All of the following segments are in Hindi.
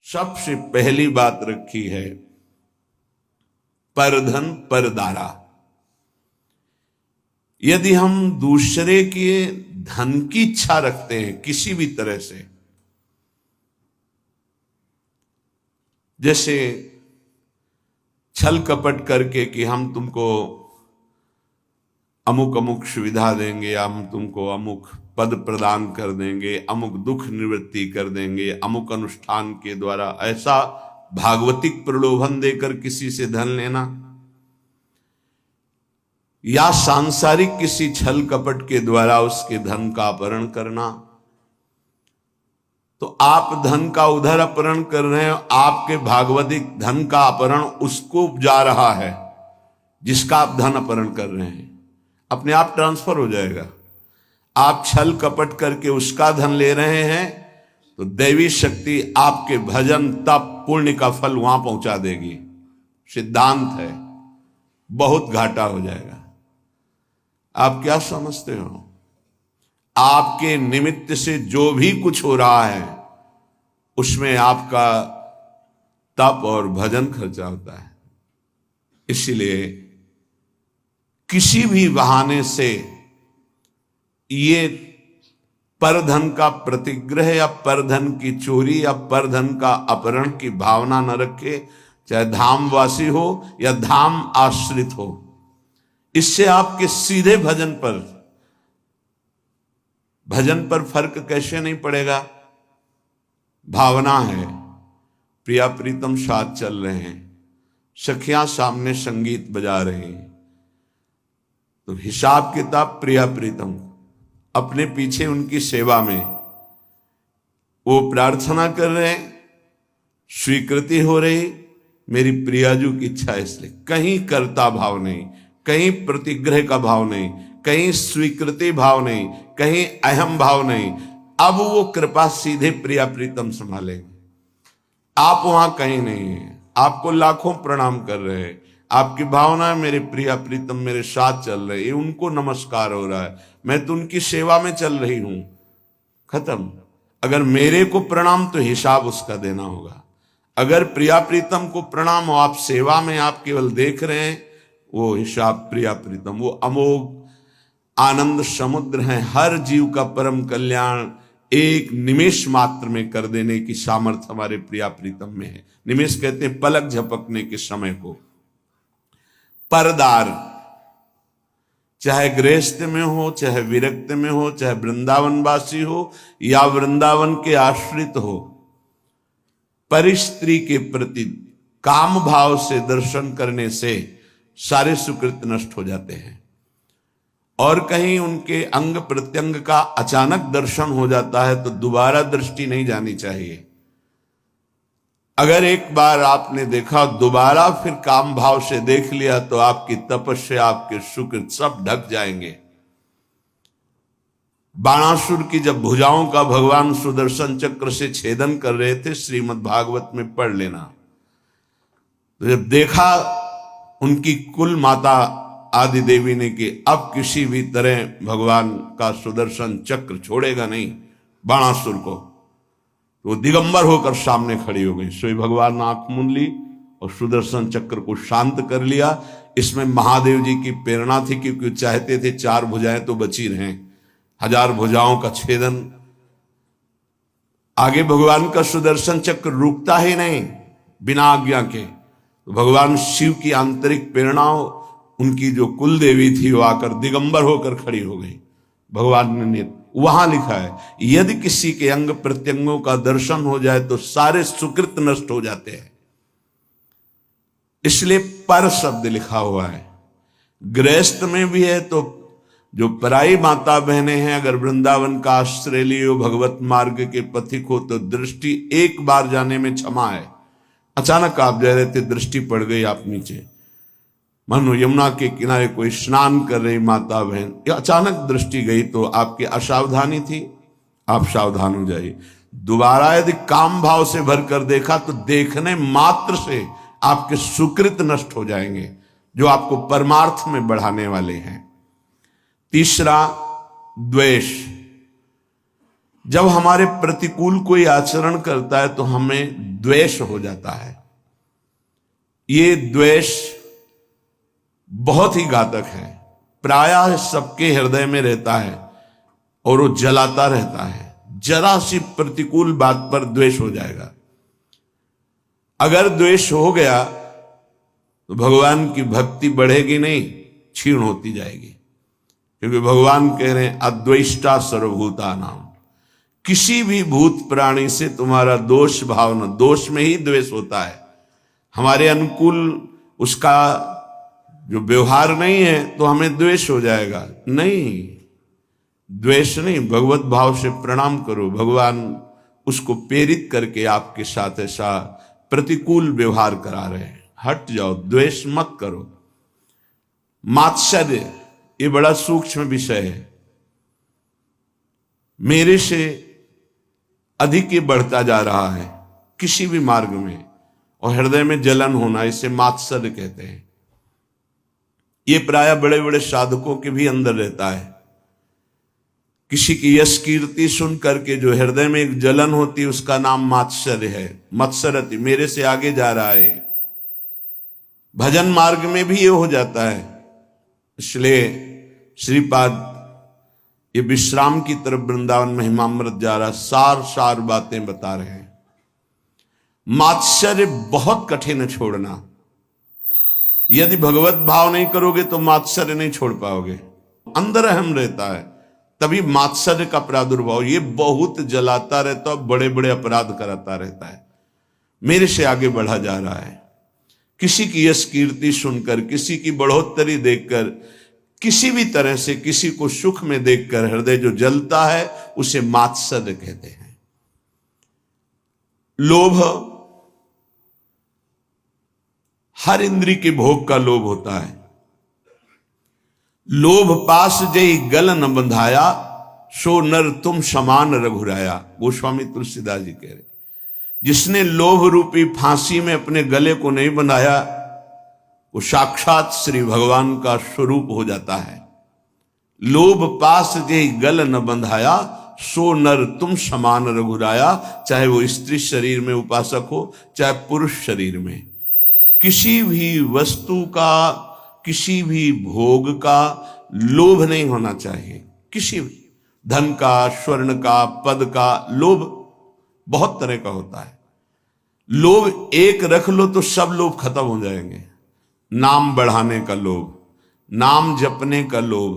सबसे पहली बात रखी है परधन परदारा। यदि हम दूसरे के धन की इच्छा रखते हैं किसी भी तरह से, जैसे छल कपट करके कि हम तुमको अमुक अमुक सुविधा देंगे, हम तुमको अमुक पद प्रदान कर देंगे, अमुक दुख निवृत्ति कर देंगे, अमुक अनुष्ठान के द्वारा, ऐसा भागवतिक प्रलोभन देकर किसी से धन लेना, या सांसारिक किसी छल कपट के द्वारा उसके धन का अपहरण करना, तो आप धन का उधर अपहरण कर रहे हैं, आपके भागवतिक धन का अपहरण उसको जा रहा है जिसका आप धन अपहरण कर रहे हैं, अपने आप ट्रांसफर हो जाएगा। आप छल कपट करके उसका धन ले रहे हैं तो दैवी शक्ति आपके भजन तप पुण्य का फल वहां पहुंचा देगी। सिद्धांत है, बहुत घाटा हो जाएगा। आप क्या समझते हो? आपके निमित्त से जो भी कुछ हो रहा है उसमें आपका तप और भजन खर्चा होता है। इसलिए किसी भी बहाने से ये परधन का प्रतिग्रह या परधन की चोरी या परधन का अपहरण की भावना न रखे, चाहे धामवासी हो या धाम आश्रित हो। इससे आपके सीधे भजन पर फर्क कैसे नहीं पड़ेगा? भावना है, प्रिया प्रीतम साथ चल रहे हैं, सखियां सामने संगीत बजा रहे हैं, तो हिसाब किताब प्रिया प्रीतम अपने पीछे उनकी सेवा में वो प्रार्थना कर रहे हैं, स्वीकृति हो रही, मेरी प्रियाजू की इच्छा, इसलिए कहीं कर्ता भाव नहीं, कहीं प्रतिग्रह का भाव नहीं, कहीं स्वीकृति भाव नहीं, कहीं अहम भाव नहीं। अब वो कृपा सीधे प्रिया प्रीतम संभालेंगे, आप वहां कहीं नहीं है। आपको लाखों प्रणाम कर रहे हैं, आपकी भावना मेरे प्रिया प्रीतम मेरे साथ चल रहे हैं, उनको नमस्कार हो रहा है, मैं तो उनकी सेवा में चल रही हूं, खत्म। अगर मेरे को प्रणाम तो हिसाब उसका देना होगा। अगर प्रिया प्रीतम को प्रणाम हो, आप सेवा में आप केवल देख रहे हैं, वो हिसाब प्रिया प्रीतम, वो अमोघ आनंद समुद्र है। हर जीव का परम कल्याण एक निमेष मात्र में कर देने की सामर्थ्य हमारे प्रिया प्रीतम में है। निमेष कहते हैं पलक झपकने के समय को। परदार चाहे गृहस्थ में हो, चाहे विरक्त में हो, चाहे वृंदावनवासी हो या वृंदावन के आश्रित हो, परिस्त्री के प्रति काम भाव से दर्शन करने से सारे सुकृत नष्ट हो जाते हैं। और कहीं उनके अंग प्रत्यंग का अचानक दर्शन हो जाता है तो दोबारा दृष्टि नहीं जानी चाहिए। अगर एक बार आपने देखा, दोबारा फिर काम भाव से देख लिया तो आपकी तपस्या, आपके सुकृत सब ढक जाएंगे। बाणासुर की जब भुजाओं का भगवान सुदर्शन चक्र से छेदन कर रहे थे, श्रीमद् भागवत में पढ़ लेना, तो जब देखा उनकी कुल माता आदि देवी ने कि अब किसी भी तरह भगवान का सुदर्शन चक्र छोड़ेगा नहीं बाणासुर को, तो दिगंबर होकर सामने खड़ी हो गई। सोई भगवान ने आंख मूंद ली और सुदर्शन चक्र को शांत कर लिया। इसमें महादेव जी की प्रेरणा थी, क्योंकि चाहते थे 4 भुजाएं तो बची रहें, 1000 भुजाओं का छेदन। आगे भगवान का सुदर्शन चक्र रुकता ही नहीं बिना आज्ञा के, तो भगवान शिव की आंतरिक प्रेरणाओं, उनकी जो कुल देवी थी वो आकर दिगंबर होकर खड़ी हो गई। भगवान ने वहां लिखा है, यदि किसी के अंग प्रत्यंगों का दर्शन हो जाए तो सारे सुकृत नष्ट हो जाते हैं। इसलिए पर शब्द लिखा हुआ है। गृहस्थ में भी है तो जो पराई माता बहनें हैं, अगर वृंदावन का आश्रय लियो, भगवत मार्ग के पथिक हो, तो दृष्टि एक बार जाने में क्षमा है। अचानक आप जा रहे थे, दृष्टि पड़ गई आप नीचे, मानो यमुना के किनारे कोई स्नान कर रही माता बहन, या अचानक दृष्टि गई, तो आपकी असावधानी थी, आप सावधान हो जाइए। दोबारा यदि काम भाव से भरकर देखा तो देखने मात्र से आपके सुकृत नष्ट हो जाएंगे, जो आपको परमार्थ में बढ़ाने वाले हैं। तीसरा, द्वेष। जब हमारे प्रतिकूल कोई आचरण करता है तो हमें द्वेष हो जाता है। ये द्वेष बहुत ही घातक है, प्रायः सबके हृदय में रहता है और वो जलाता रहता है। जरा सी प्रतिकूल बात पर द्वेष हो जाएगा। अगर द्वेष हो गया तो भगवान की भक्ति बढ़ेगी नहीं, क्षीण होती जाएगी। क्योंकि भगवान कह रहे हैं अद्वेष्टा सर्वभूता नाम, किसी भी भूत प्राणी से तुम्हारा दोष भावना, दोष में ही द्वेष होता है। हमारे अनुकूल उसका जो व्यवहार नहीं है तो हमें द्वेष हो जाएगा। नहीं, द्वेष नहीं, भगवत भाव से प्रणाम करो। भगवान उसको प्रेरित करके आपके साथ ऐसा प्रतिकूल व्यवहार करा रहे हैं। हट जाओ, द्वेष मत करो। मात्सर्य ये बड़ा सूक्ष्म विषय है। मेरे से अधिक ये बढ़ता जा रहा है किसी भी मार्ग में, और हृदय में जलन होना, इसे मात्सर्य कहते हैं। ये प्राय बड़े बड़े साधकों के भी अंदर रहता है। किसी की यश कीर्ति सुन करके जो हृदय में एक जलन होती है उसका नाम मात्सर्य है। मत्सरति, मेरे से आगे जा रहा है। भजन मार्ग में भी ये हो जाता है। इसलिए श्रीपाद ये विश्राम की तरफ वृंदावन महिमामृत जा रहा, सार सार बातें बता रहे हैं। मात्सर्य बहुत कठिन है छोड़ना। यदि भगवत भाव नहीं करोगे तो मात्सर्य नहीं छोड़ पाओगे। अंदर अहम रहता है तभी मात्सर्य का प्रादुर्भाव, ये बहुत जलाता रहता है, बड़े बड़े अपराध कराता रहता है। मेरे से आगे बढ़ा जा रहा है। किसी की यश कीर्ति सुनकर, किसी की बढ़ोतरी देखकर, किसी भी तरह से किसी को सुख में देखकर हृदय जो जलता है उसे मात्सर्य कहते हैं। लोभ, हर इंद्री के भोग का लोभ होता है। लोभ पास जय गल न बंधाया, सो नर तुम समान रघुराया। गोस्वामी तुलसीदास जी कह रहे, जिसने लोभ रूपी फांसी में अपने गले को नहीं बनाया वो साक्षात श्री भगवान का स्वरूप हो जाता है। लोभ पास जे गल न बंधाया, सो नर तुम समान रघुराया। चाहे वो स्त्री शरीर में उपासक हो, चाहे पुरुष शरीर में, किसी भी वस्तु का, किसी भी भोग का लोभ नहीं होना चाहिए। किसी भी धन का, स्वर्ण का, पद का लोभ बहुत तरह का होता है। लोभ एक रख लो तो सब लोभ खत्म हो जाएंगे। नाम बढ़ाने का लोभ, नाम जपने का लोभ,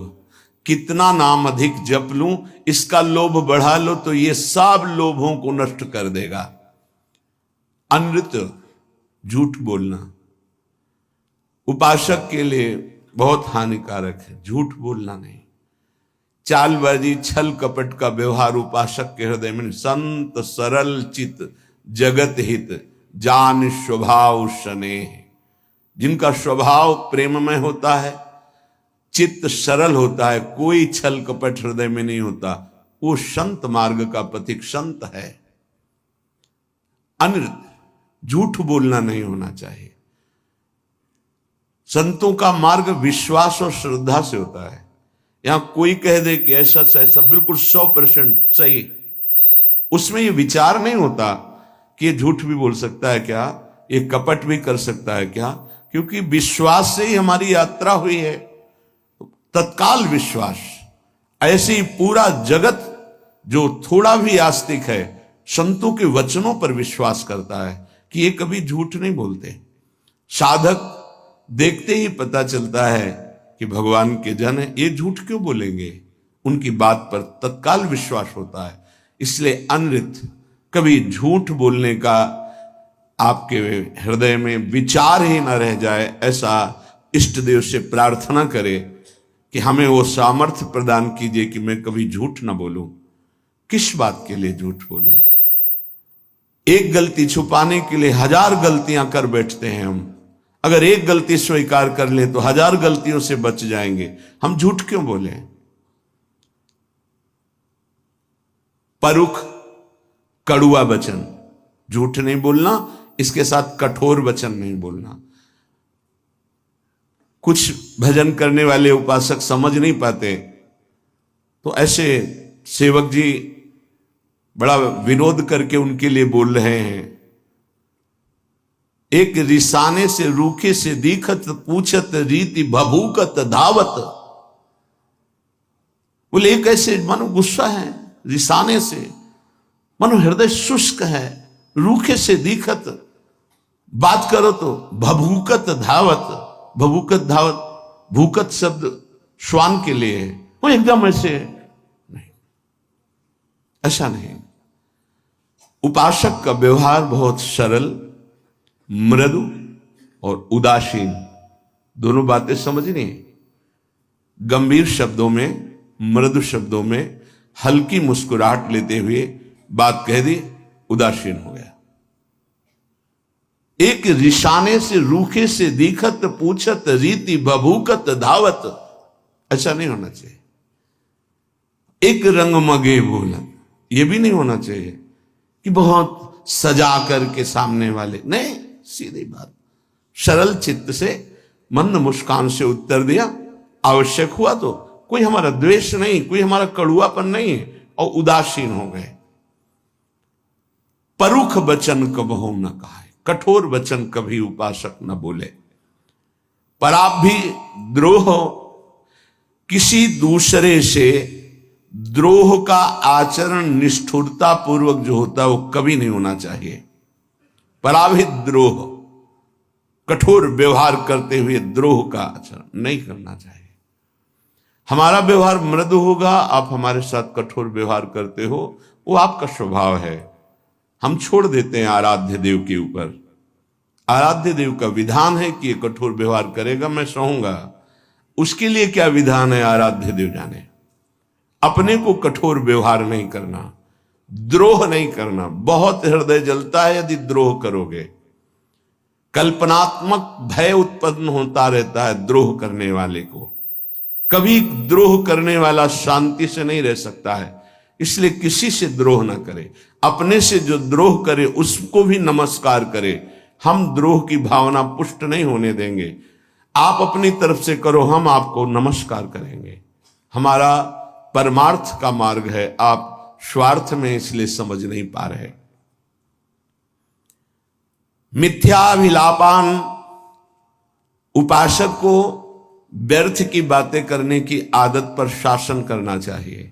कितना नाम अधिक जप लूं इसका लोभ बढ़ा लो तो ये सब लोभों को नष्ट कर देगा। अनृत, झूठ बोलना उपासक के लिए बहुत हानिकारक है। झूठ बोलना नहीं, चालबाजी, छल कपट का व्यवहार उपासक के हृदय में। संत सरल चित जगत हित, जान स्वभाव स्नेह। जिनका स्वभाव प्रेममय होता है, चित्त सरल होता है, कोई छल कपट हृदय में नहीं होता, वो संत मार्ग का पथिक संत है। अनृत, झूठ बोलना नहीं होना चाहिए। संतों का मार्ग विश्वास और श्रद्धा से होता है। यहां कोई कह दे कि ऐसा से ऐसा बिल्कुल 100% सही, उसमें ये विचार नहीं होता कि ये झूठ भी बोल सकता है क्या, ये कपट भी कर सकता है क्या, क्योंकि विश्वास से ही हमारी यात्रा हुई है। तत्काल विश्वास। ऐसे ही पूरा जगत जो थोड़ा भी आस्तिक है संतों के वचनों पर विश्वास करता है कि ये कभी झूठ नहीं बोलते। साधक देखते ही पता चलता है कि भगवान के जन है, ये झूठ क्यों बोलेंगे, उनकी बात पर तत्काल विश्वास होता है। इसलिए अनृत, कभी झूठ बोलने का आपके हृदय में विचार ही न रह जाए, ऐसा इष्ट देव से प्रार्थना करें कि हमें वो सामर्थ्य प्रदान कीजिए कि मैं कभी झूठ न बोलूं। किस बात के लिए झूठ बोलूं? एक गलती छुपाने के लिए 1000 गलतियां कर बैठते हैं हम। अगर एक गलती स्वीकार कर ले तो 1000 गलतियों से बच जाएंगे। हम झूठ क्यों बोले? परुख, कड़ुआ वचन, झूठ नहीं बोलना, इसके साथ कठोर वचन नहीं बोलना। कुछ भजन करने वाले उपासक समझ नहीं पाते तो ऐसे सेवक जी बड़ा विरोध करके उनके लिए बोल रहे हैं। एक रिसाने से रूखे से दीखत पूछत रीति भभूकत धावत। बोले एक ऐसे मानो गुस्सा है, रिसाने से मानो हृदय शुष्क है, रूखे से दीखत, बात करो तो भभूकत धावत। भभूकत धावत, भूकत शब्द श्वान के लिए है, वो एकदम ऐसे नहीं, ऐसा नहीं। उपासक का व्यवहार बहुत सरल, मृदु और उदासीन, दोनों बातें समझनी है। गंभीर शब्दों में, मृदु शब्दों में हल्की मुस्कुराहट लेते हुए बात कह दी, उदासीन हो गया। एक रिशाने से रूखे से दीखत पूछत रीति भभूकत धावत, ऐसा नहीं होना चाहिए। एक रंग मगे बोलन, ये भी नहीं होना चाहिए कि बहुत सजा करके सामने वाले, नहीं, सीधी बात, सरल चित्त से मंद मुस्कान से उत्तर दिया। आवश्यक हुआ तो, कोई हमारा द्वेष नहीं, कोई हमारा कड़ुआपन नहीं है, और उदासीन हो गए। परुख वचन कबहु न कहा, कठोर वचन कभी उपासक न बोले। पर आप भी द्रोह, किसी दूसरे से द्रोह का आचरण निष्ठुरता पूर्वक जो होता है वो कभी नहीं होना चाहिए। पराभित द्रोह, कठोर व्यवहार करते हुए द्रोह का आचरण नहीं करना चाहिए। हमारा व्यवहार मृदु होगा, आप हमारे साथ कठोर व्यवहार करते हो, वो आपका स्वभाव है, हम छोड़ देते हैं आराध्य देव के ऊपर। आराध्य देव का विधान है कि ये कठोर व्यवहार करेगा, मैं सहूंगा। उसके लिए क्या विधान है आराध्य देव जाने। अपने को कठोर व्यवहार नहीं करना, द्रोह नहीं करना। बहुत हृदय जलता है यदि द्रोह करोगे। कल्पनात्मक भय उत्पन्न होता रहता है द्रोह करने वाले को। कभी द्रोह करने वाला शांति से नहीं रह सकता है, इसलिए किसी से द्रोह ना करे। अपने से जो द्रोह करे उसको भी नमस्कार करे। हम द्रोह की भावना पुष्ट नहीं होने देंगे। आप अपनी तरफ से करो, हम आपको नमस्कार करेंगे। हमारा परमार्थ का मार्ग है, आप स्वार्थ में इसलिए समझ नहीं पा रहे। मिथ्याभिलापान, उपासक को व्यर्थ की बातें करने की आदत पर शासन करना चाहिए।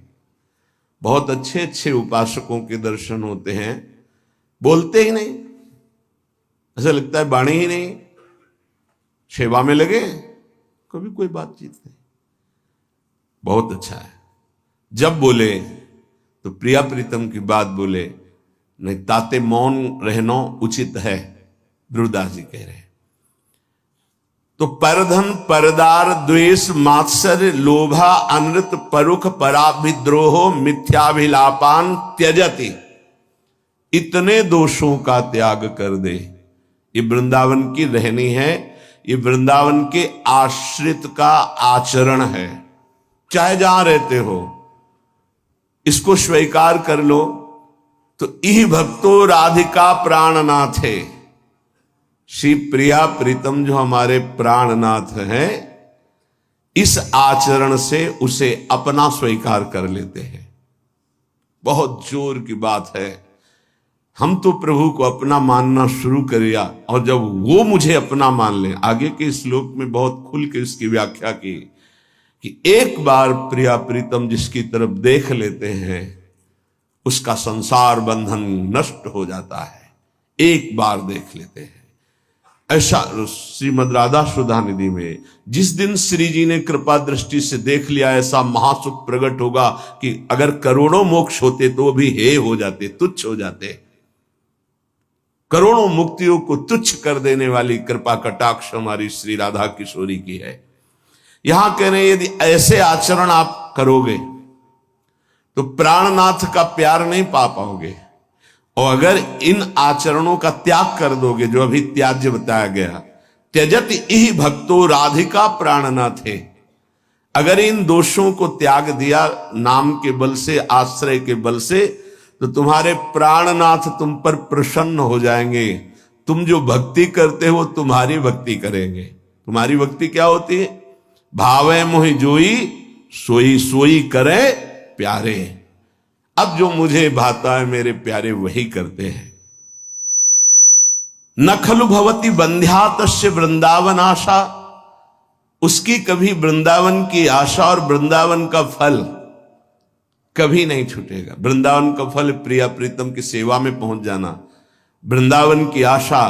बहुत अच्छे अच्छे उपासकों के दर्शन होते हैं, बोलते ही नहीं, ऐसा लगता है बाणी ही नहीं, सेवा में लगे, कभी कोई बातचीत नहीं। बहुत अच्छा है, जब बोले तो प्रिया प्रीतम की बात बोले, नहीं ताते मौन रहना उचित है, गुरुदास जी कह रहे हैं। तो परधन परदार द्वेष मात्सर्य लोभा अनृत परुख पराभिद्रोह मिथ्याभिलापान त्यजति, इतने दोषों का त्याग कर दे। ये वृंदावन की रहनी है, ये वृंदावन के आश्रित का आचरण है। चाहे जहां रहते हो इसको स्वीकार कर लो। तो इह भक्तो राधिका प्राणनाथ है, श्री प्रिया प्रीतम जो हमारे प्राणनाथ हैं, इस आचरण से उसे अपना स्वीकार कर लेते हैं। बहुत जोर की बात है। हम तो प्रभु को अपना मानना शुरू करिया, और जब वो मुझे अपना मान ले, आगे के श्लोक में बहुत खुल के इसकी व्याख्या की कि एक बार प्रिया प्रीतम जिसकी तरफ देख लेते हैं उसका संसार बंधन नष्ट हो जाता है। एक बार देख लेते हैं। ऐसा श्रीमद् राधा सुधा निधि में जिस दिन श्री जी ने कृपा दृष्टि से देख लिया, ऐसा महासुख प्रकट होगा कि अगर करोड़ों मोक्ष होते तो वो भी हे हो जाते, तुच्छ हो जाते। करोड़ों मुक्तियों को तुच्छ कर देने वाली कृपा कटाक्ष हमारी श्री राधा किशोरी की है। यहां कह रहे हैं यदि ऐसे आचरण आप करोगे तो प्राणनाथ का प्यार नहीं पा पाओगे, और अगर इन आचरणों का त्याग कर दोगे, जो अभी त्याज्य बताया गया, त्यजत इह भक्तो राधिका प्राणनाथ है, अगर इन दोषों को त्याग दिया नाम के बल से, आश्रय के बल से, तो तुम्हारे प्राणनाथ तुम पर प्रसन्न हो जाएंगे। तुम जो भक्ति करते हो तुम्हारी भक्ति करेंगे। तुम्हारी भक्ति क्या होती है? भावे मोहि जोई सोई सोई करे प्यारे। अब जो मुझे भाता है मेरे प्यारे वही करते हैं। न खलु भवति बंध्या तस्य वृंदावन आशा, उसकी कभी वृंदावन की आशा और वृंदावन का फल कभी नहीं छूटेगा। वृंदावन का फल प्रिया प्रीतम की सेवा में पहुंच जाना, वृंदावन की आशा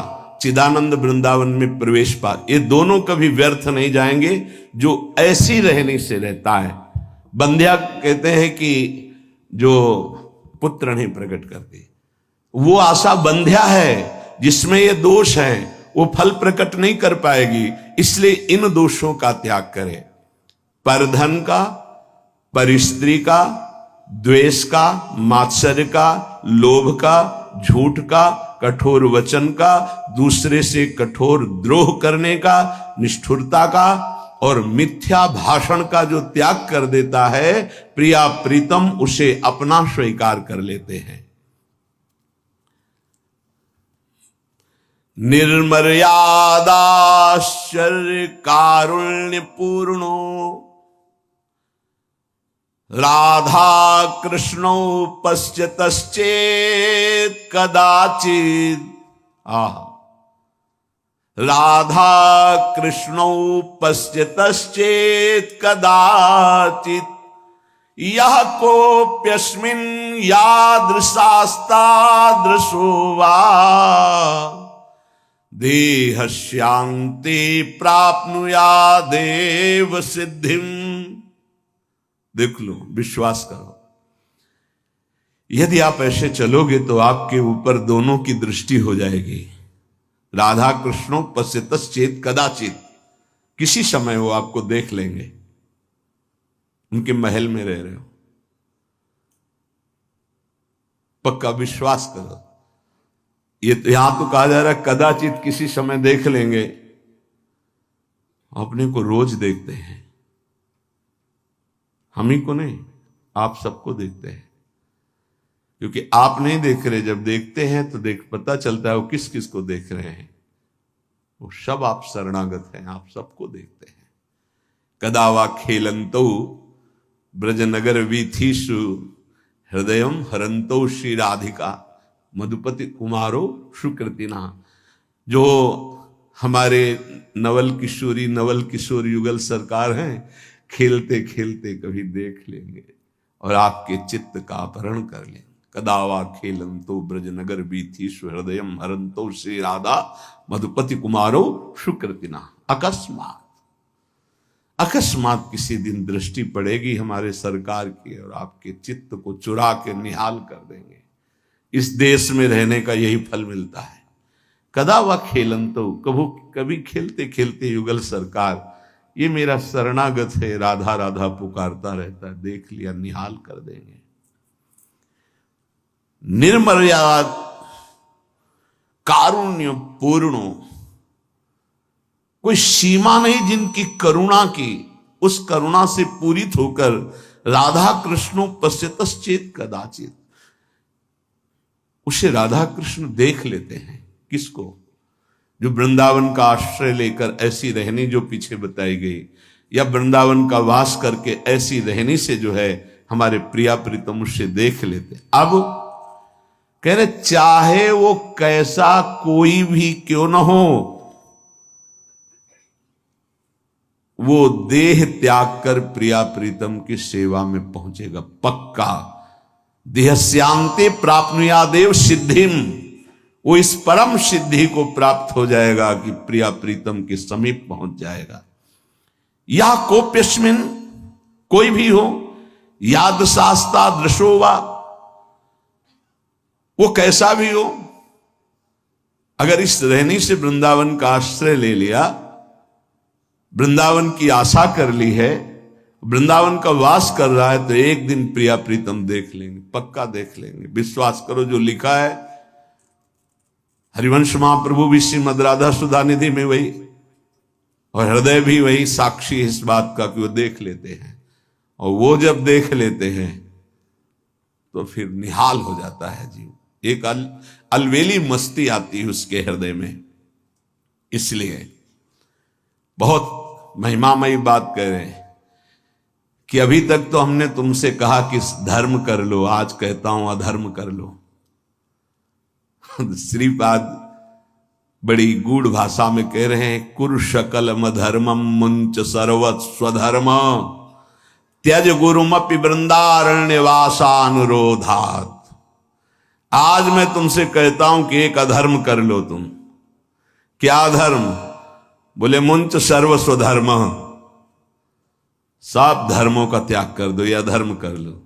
चिदानंद वृंदावन में प्रवेश पा, ये दोनों कभी व्यर्थ नहीं जाएंगे जो ऐसी रहने से रहता है। बंध्या कहते हैं कि जो पुत्र नहीं प्रकट करती, वो आशा बंध्या है, जिसमें ये दोष है वो फल प्रकट नहीं कर पाएगी, इसलिए इन दोषों का त्याग करे। परधन का, परिस्त्री का, द्वेष का, मात्सर्य का, लोभ का, झूठ का, कठोर वचन का, दूसरे से कठोर द्रोह करने का, निष्ठुरता का और मिथ्या भाषण का जो त्याग कर देता है, प्रिया प्रीतम उसे अपना स्वीकार कर लेते हैं। निर्मर्यादाश्चर्य कारुण्य पूर्णो राधा कृष्णो पश्यतश्चेत् कदाचित्। राधा कृष्णो पश्यतश्चेत् कदाचित् यः कोऽप्यस्मिन् यादृशास्तादृशो वा देहस्यान्ते प्राप्नुयादेव सिद्धिम। देख लो, विश्वास करो, यदि आप ऐसे चलोगे तो आपके ऊपर दोनों की दृष्टि हो जाएगी। राधा कृष्णों पश्यतश्चेत् कदाचित्, किसी समय वो आपको देख लेंगे, उनके महल में रह रहे हो, पक्का विश्वास करो। ये तो यहां तो कहा जा रहा है कदाचित किसी समय देख लेंगे, अपने को रोज देखते हैं, हम ही को नहीं, आप सबको देखते हैं। क्योंकि आप नहीं देख रहे, जब देखते हैं तो पता चलता है वो किस किस को देख रहे हैं। वो सब आप शरणागत हैं, आप सबको देखते हैं। कदावा खेलंतो ब्रजनगर वीथीषु हृदयम हरंतो श्री राधिका मधुपति कुमारो सुकृतिना। जो हमारे नवल किशोर युगल सरकार हैं, खेलते खेलते कभी देख लेंगे और आपके चित्त का अपहरण कर लेंगे। कदावा खेलंतो ब्रजनगर बीथीषु हृदयम हरंतो श्री राधा मधुपति कुमारो सुकृतिना। अकस्मात किसी दिन दृष्टि पड़ेगी हमारे सरकार की और आपके चित्त को चुरा के निहाल कर देंगे। इस देश में रहने का यही फल मिलता है। कदावा खेलंतो, कभी खेलते खेलते युगल सरकार, ये मेरा शरणागत है, राधा राधा पुकारता रहता है, देख लिया, निहाल कर देंगे। निर्मर्याद कारुण्य पूर्णो, कोई सीमा नहीं जिनकी करुणा की, उस करुणा से पूरित होकर राधा कृष्णो पश्यतश्चेत् कदाचित्, उसे राधा कृष्ण देख लेते हैं। किसको? जो वृंदावन का आश्रय लेकर ऐसी रहनी जो पीछे बताई गई, या वृंदावन का वास करके ऐसी रहनी से जो है हमारे प्रिया प्रीतम उससे देख लेते। अब कह रहे चाहे वो कैसा कोई भी क्यों न हो, वो देह त्याग कर प्रिया प्रीतम की सेवा में पहुंचेगा पक्का। देहस्यांते प्राप्नुयादेव सिद्धिम, वो इस परम सिद्धि को प्राप्त हो जाएगा कि प्रिया प्रीतम के समीप पहुंच जाएगा। या कोप्यस्मिन, कोई भी हो, याद शास्ता दृशोवा, वो कैसा भी हो, अगर इस रहनी से वृंदावन का आश्रय ले लिया, वृंदावन की आशा कर ली है, वृंदावन का वास कर रहा है, तो एक दिन प्रिया प्रीतम देख लेंगे, पक्का देख लेंगे। विश्वास करो, जो लिखा है हरिवंश महाप्रभु भी श्रीमद राधा सुधा निधि में वही, और हृदय भी वही साक्षी इस बात का कि वो देख लेते हैं। और वो जब देख लेते हैं तो फिर निहाल हो जाता है जीव, एक अलवेली मस्ती आती है उसके हृदय में। इसलिए बहुत महिमामयी बात कह रहे हैं कि अभी तक तो हमने तुमसे कहा कि धर्म कर लो, आज कहता हूं अधर्म कर लो। श्रीपाद बड़ी गूढ़ भाषा में कह रहे हैं, कुरु शकलम धर्मम मुंच सर्वत स्वधर्म त्यज गुरुमपि वृंदारण्यवासानुरोधात्। आज मैं तुमसे कहता हूं कि एक अधर्म कर लो तुम। क्या धर्म? बोले मुंच सर्व स्वधर्म, सब धर्मों का त्याग कर दो, या धर्म कर लो।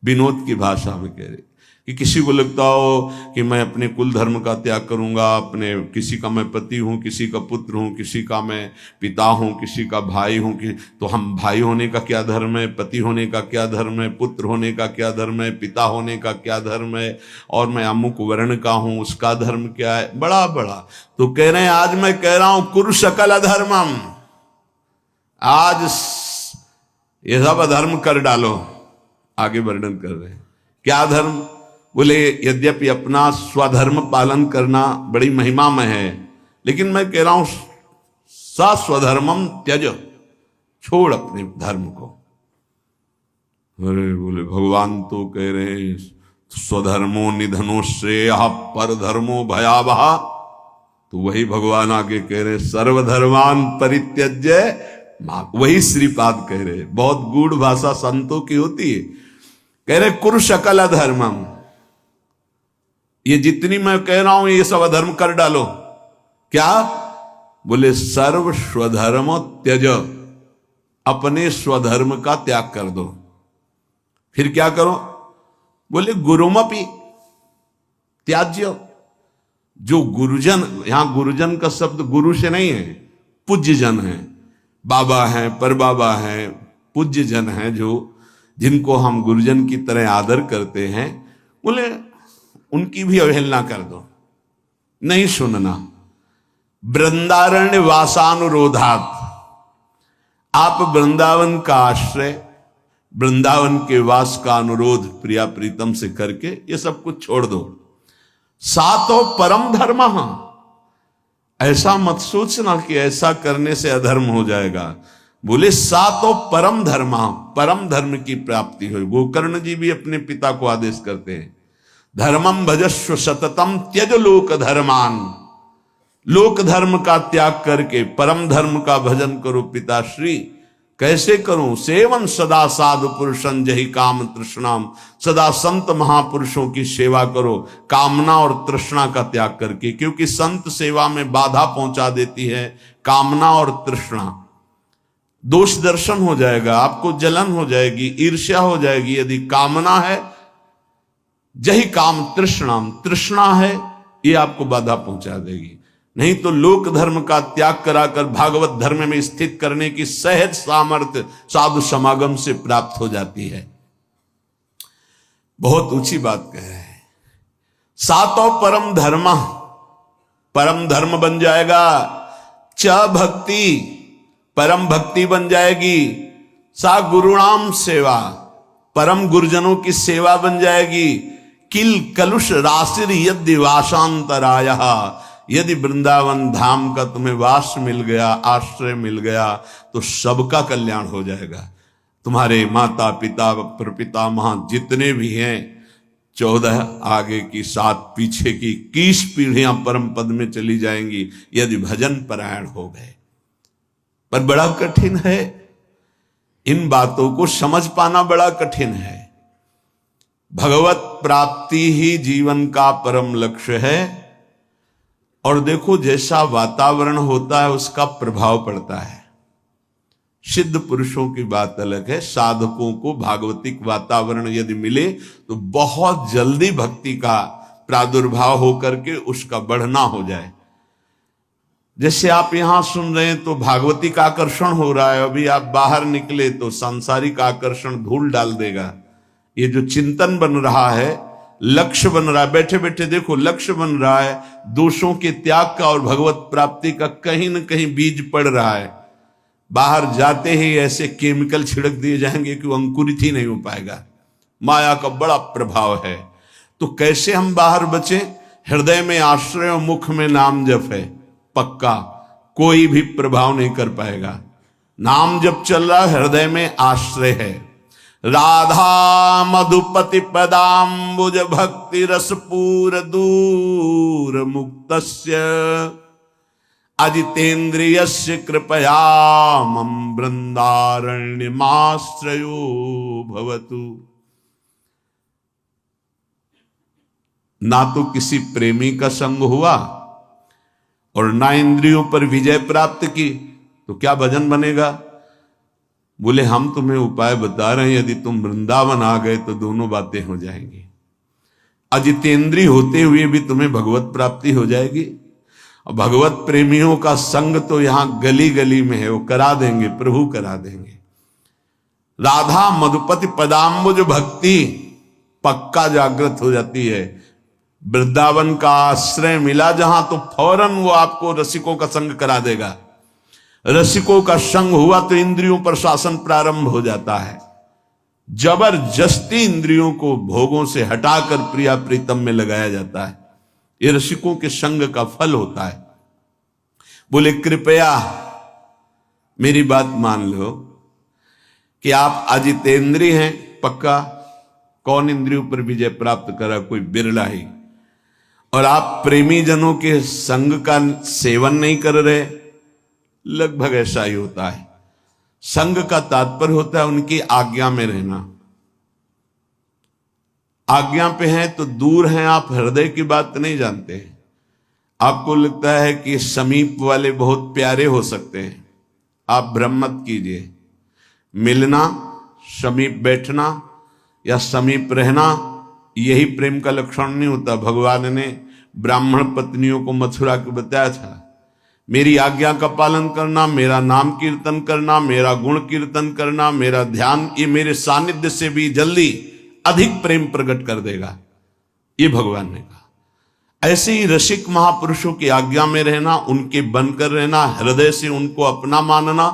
विनोद की भाषा में कह रहे कि किसी को लगता हो कि मैं अपने कुल धर्म का त्याग करूंगा, अपने किसी का मैं पति हूं, किसी का पुत्र हूं, किसी का मैं पिता हूं, किसी का भाई हूं, कि तो हम भाई होने का क्या धर्म है, पति होने का क्या धर्म है, पुत्र होने का क्या धर्म है, पिता होने का क्या धर्म है, और मैं अमुक वर्ण का हूं उसका धर्म क्या है, बड़ा बड़ा। तो कह रहे हैं आज मैं कह रहा हूं कुरु सकल अधर्मम, आज ये सब अधर्म कर डालो। आगे वर्णन कर रहे हैं क्या धर्म? बोले यद्यपि अपना स्वधर्म पालन करना बड़ी महिमामय है, लेकिन मैं कह रहा हूं सा स्वधर्मम त्यज, छोड़ अपने धर्म को। अरे बोले भगवान तो कह रहे हैं स्वधर्मो निधनो श्रेय पर धर्मो भयावह। तो वही भगवान आगे कह रहे सर्वधर्मान परित्यज्य, वही श्रीपाद कह रहे। बहुत गूढ़ भाषा संतों की होती है। कह रहे कुरु सकल अधर्मम, ये जितनी मैं कह रहा हूं ये सब अधर्म कर डालो। क्या? बोले सर्व स्वधर्म त्यज, अपने स्वधर्म का त्याग कर दो। फिर क्या करो? बोले गुरुमपि त्याज्य, जो गुरुजन, यहां गुरुजन का शब्द गुरु से नहीं है, पूज्य जन है, बाबा हैं, परबाबा हैं, पूज्य जन हैं, जो जिनको हम गुरुजन की तरह आदर करते हैं, बोले उनकी भी अवहेलना कर दो, नहीं सुनना। वृंदारण्य वासानुरोधात, आप वृंदावन का आश्रय, वृंदावन के वास का अनुरोध प्रिया प्रीतम से करके ये सब कुछ छोड़ दो। सातो परम धर्म, ऐसा मत सोचना कि ऐसा करने से अधर्म हो जाएगा। बोले सातो परम धर्म, परम धर्म की प्राप्ति हो। गोकर्ण जी भी अपने पिता को आदेश करते हैं, धर्मम भजस्व सततम त्यज लोक धर्मान, लोक धर्म का त्याग करके परम धर्म का भजन करो पिताश्री। कैसे करूं? सेवन सदा साधु पुरुषं जहि काम तृष्णाम, सदा संत महापुरुषों की सेवा करो कामना और तृष्णा का त्याग करके, क्योंकि संत सेवा में बाधा पहुंचा देती है कामना और तृष्णा। दोष दर्शन हो जाएगा, आपको जलन हो जाएगी, ईर्ष्या हो जाएगी। यदि कामना है, जही काम तृष्णाम, तृष्णा है, ये आपको बाधा पहुंचा देगी। नहीं तो लोक धर्म का त्याग कराकर भागवत धर्म में स्थित करने की सहज सामर्थ्य साधु समागम से प्राप्त हो जाती है। बहुत ऊंची बात कह रहे हैं। सातों परम धर्म, परम धर्म बन जाएगा। च भक्ति, परम भक्ति बन जाएगी। सा गुरुणाम सेवा, परम गुरुजनों की सेवा बन जाएगी। किल कलुष राशिर यदि वासांतराय, यदि वृंदावन धाम का तुम्हें वास मिल गया, आश्रय मिल गया, तो सबका कल्याण हो जाएगा। तुम्हारे माता पिता प्रपितामह जितने भी हैं, 14 आगे की 7 पीछे की 21 पीढ़ियां परम पद में चली जाएंगी यदि भजन परायण हो गए। पर बड़ा कठिन है, इन बातों को समझ पाना बड़ा कठिन है। भगवत प्राप्ति ही जीवन का परम लक्ष्य है। और देखो जैसा वातावरण होता है उसका प्रभाव पड़ता है। सिद्ध पुरुषों की बात अलग है, साधकों को भागवतिक वातावरण यदि मिले तो बहुत जल्दी भक्ति का प्रादुर्भाव होकर के उसका बढ़ना हो जाए। जैसे आप यहां सुन रहे हैं तो भागवतिक आकर्षण हो रहा है, अभी आप बाहर निकले तो सांसारिक आकर्षण धूल डाल देगा। ये जो चिंतन बन रहा है, लक्ष्य बन रहा है, बैठे बैठे देखो लक्ष्य बन रहा है, दोषों के त्याग का और भगवत प्राप्ति का कहीं न कहीं बीज पड़ रहा है। बाहर जाते ही ऐसे केमिकल छिड़क दिए जाएंगे कि वो अंकुरित ही नहीं हो पाएगा। माया का बड़ा प्रभाव है। तो कैसे हम बाहर बचे? हृदय में आश्रय और मुख में नाम जप है, पक्का कोई भी प्रभाव नहीं कर पाएगा। नाम जब चल रहा है, हृदय में आश्रय है। राधा मधुपति पदाम्बुज भक्ति रसपूर दूर मुक्तस्य अजितेन्द्रियस्य कृपया मम वृंदारण्यमाश्रयो भवतु। ना तो किसी प्रेमी का संग हुआ और ना इंद्रियों पर विजय प्राप्त की, तो क्या भजन बनेगा? बोले हम तुम्हें उपाय बता रहे हैं, यदि तुम वृंदावन आ गए तो दोनों बातें हो जाएंगी। अजितेंद्रिय होते हुए भी तुम्हें भगवत प्राप्ति हो जाएगी। और भगवत प्रेमियों का संग तो यहां गली गली में है, वो करा देंगे, प्रभु करा देंगे। राधा मधुपति पदाम्बुज भक्ति पक्का जागृत हो जाती है। वृंदावन का आश्रय मिला जहां, तो फौरन वो आपको रसिकों का संग करा देगा। रसिकों का संग हुआ तो इंद्रियों पर शासन प्रारंभ हो जाता है। जबरदस्ती इंद्रियों को भोगों से हटाकर प्रिया प्रीतम में लगाया जाता है। ये रसिकों के संग का फल होता है। बोले कृपया मेरी बात मान लो कि आप अजितेंद्रिय हैं पक्का। कौन इंद्रियों पर विजय प्राप्त करा? कोई बिरला ही। और आप प्रेमी जनों के संग का सेवन नहीं कर रहे, लगभग ऐसा ही होता है। संग का तात्पर्य होता है उनकी आज्ञा में रहना। आज्ञा पे हैं तो दूर हैं आप, हृदय की बात नहीं जानते। आपको लगता है कि समीप वाले बहुत प्यारे हो सकते हैं, आप भ्रम मत कीजिए। मिलना, समीप बैठना या समीप रहना, यही प्रेम का लक्षण नहीं होता। भगवान ने ब्राह्मण पत्नियों को मथुरा के बताया था, मेरी आज्ञा का पालन करना, मेरा नाम कीर्तन करना, मेरा गुण कीर्तन करना, मेरा ध्यान, ये मेरे सानिध्य से भी जल्दी अधिक प्रेम प्रकट कर देगा, ये भगवान ने कहा। ऐसे ही रसिक महापुरुषों की आज्ञा में रहना, उनके बनकर रहना, हृदय से उनको अपना मानना,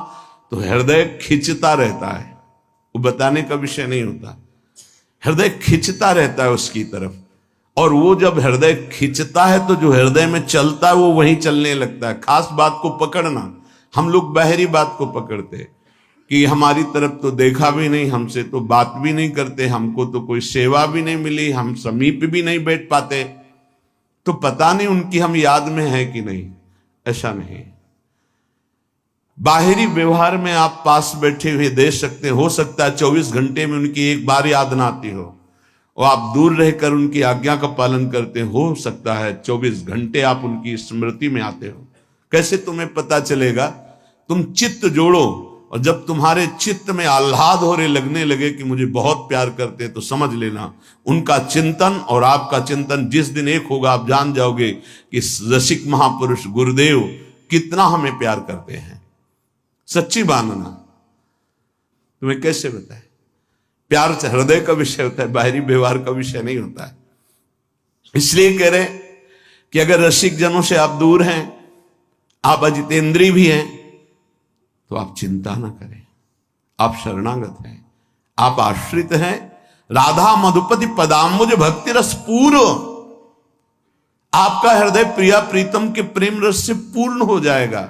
तो हृदय खिंचता रहता है। वो बताने का विषय नहीं होता, हृदय खिंचता रहता है उसकी तरफ। और वो जब हृदय खिंचता है तो जो हृदय में चलता है वो वहीं चलने लगता है। खास बात को पकड़ना, हम लोग बाहरी बात को पकड़ते कि हमारी तरफ तो देखा भी नहीं, हमसे तो बात भी नहीं करते, हमको तो कोई सेवा भी नहीं मिली, हम समीप भी नहीं बैठ पाते, तो पता नहीं उनकी हम याद में है कि नहीं। ऐसा नहीं। बाहरी व्यवहार में आप पास बैठे हुए देख सकते, हो सकता है 24 घंटे में उनकी एक बार याद ना आती हो, और आप दूर रहकर उनकी आज्ञा का पालन करते, हो सकता है 24 घंटे आप उनकी स्मृति में आते हो। कैसे तुम्हें पता चलेगा? तुम चित्त जोड़ो, और जब तुम्हारे चित्त में आह्लाद हो रहे लगने लगे कि मुझे बहुत प्यार करते हैं, तो समझ लेना उनका चिंतन और आपका चिंतन जिस दिन एक होगा, आप जान जाओगे कि रसिक महापुरुष गुरुदेव कितना हमें प्यार करते हैं। सच्ची मानना। तुम्हें कैसे बताए? प्यार हृदय का विषय होता है, बाहरी व्यवहार का विषय नहीं होता है। इसलिए कह रहे कि अगर रसिक जनों से आप दूर हैं, आप अजितेंद्रिय भी हैं, तो आप चिंता ना करें, आप शरणागत हैं, आप आश्रित हैं। राधा मधुपति पदाम्बुज भक्ति रस पूर्ण, आपका हृदय प्रिया प्रीतम के प्रेम रस से पूर्ण हो जाएगा।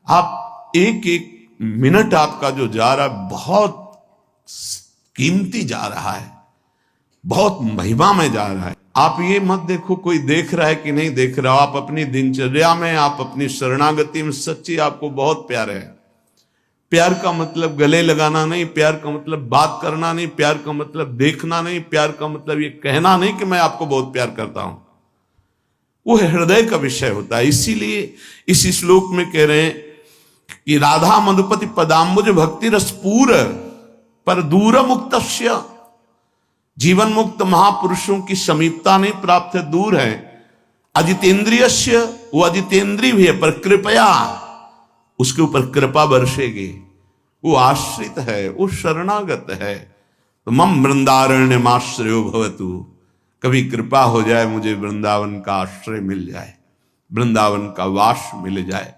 आप एक एक मिनट आपका जो जा रहा है बहुत कीमती जा रहा है, बहुत महिमा में जा रहा है। आप ये मत देखो कोई देख रहा है कि नहीं देख रहा, आप अपनी दिनचर्या में, आप अपनी शरणागति में सच्ची आपको बहुत प्यार है। प्यार का मतलब गले लगाना नहीं, प्यार का मतलब बात करना नहीं, प्यार का मतलब देखना नहीं, प्यार का मतलब ये कहना नहीं कि मैं आपको बहुत प्यार करता हूं। वो हृदय का विषय होता है। इसीलिए इस श्लोक में कह रहे हैं कि राधा मधुपति पदाम्बुज भक्ति रसपूर पर दूर मुक्तस्य, जीवन मुक्त महापुरुषों की समीपता नहीं प्राप्त है, दूर है। अजितेंद्रियस्य, वो अजितेंद्रिय भी है, पर कृपया उसके ऊपर कृपा बरसेगी। वो आश्रित है, वो शरणागत है। तो मम वृंदारण्यमाश्रयो भवतु, कभी कृपा हो जाए मुझे वृंदावन का आश्रय मिल जाए, वृंदावन का वास मिल जाए।